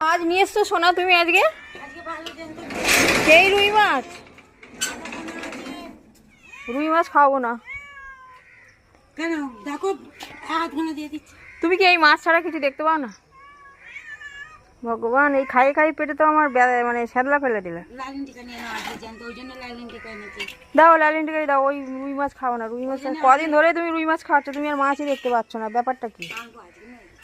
আজ নিয়ে এসছো সোনা তুমি আজকে সেই রুই মাছ। রুই মাছ খাবো না কেন? দেখো দিয়ে দিচ্ছি। তুমি কি এই মাছ ছাড়া কিছু দেখতে পাও না? ভগবান, এই খাই খাই পেটে তো আমার মানে শ্যাদলা ফেলে দিলে। দাও লালিন টিকা দাও। ওই রুই মাছ খাও না। রুই মাছ কদিন ধরে তুমি রুই মাছ খাচ্ছ, তুমি আর মাছই দেখতে পাচ্ছ না। ব্যাপারটা কি?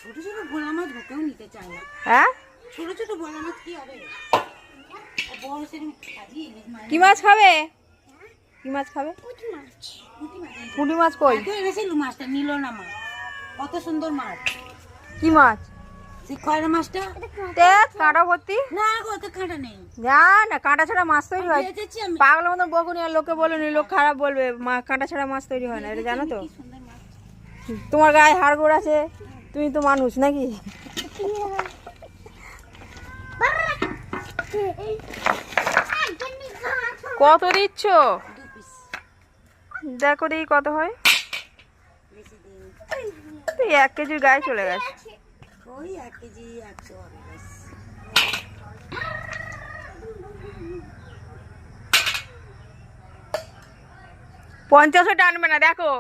ছোট ছোট ভোলা মাছ কেউ নিতে চায় না। হ্যাঁ, ছোট ছোট ভোলা মাছ কি হবে? কি মাছ খাবে? কি মাছ খাবে? পুঁটি মাছ কই? মাছটা নিল না মাছ, কত সুন্দর মাছ। কি মাছ? খয়রা মাছটা কাঁটা ভর্তি। না গো, তো কাঁটা নেই। না কাঁটা ছাড়া মাছ তৈরি হয়? পাগলের মতন বকুনি, আর লোকে বলেনি, লোক খারাপ বলবে। কাঁটা ছাড়া মাছ তৈরি হয় না, এটা জানো তো? তোমার গায়ে হাড়গোড় আছে, তুমি তো মানুষ নাকি? কত দিচ্ছ? দেখো দেখি কত হয়। 1 কেজির গায়ে চলে গেছে। ওই 1 কেজি 100 হবে। 50ও টানবে না। দেখো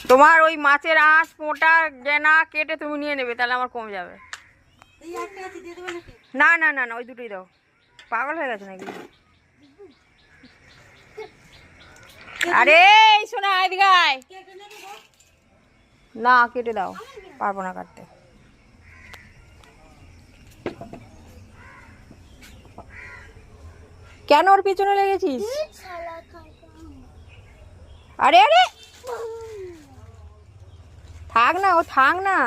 তোমার ওই মাছের আঁশ পোঁটা গেনা কেটে তুমি নিয়ে নেবে, তাহলে আমার কমে যাবে। না না না না, ওই দুটোই দাও। পাগল হয়ে গেছে নাকি? আরে শোনা, এদিকে আয়। না কেটে দাও, পারবো না কাটতে। কেন ওর পিছনে লেগেছিস? আরে আরে থাক না, ও থাক না।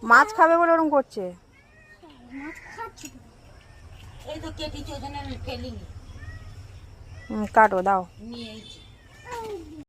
মাছ খাবে বলে ওরকম করছে। এই তো কেটেছি, ওখানে ফেলিনি। কাটো দাও। নিয়ে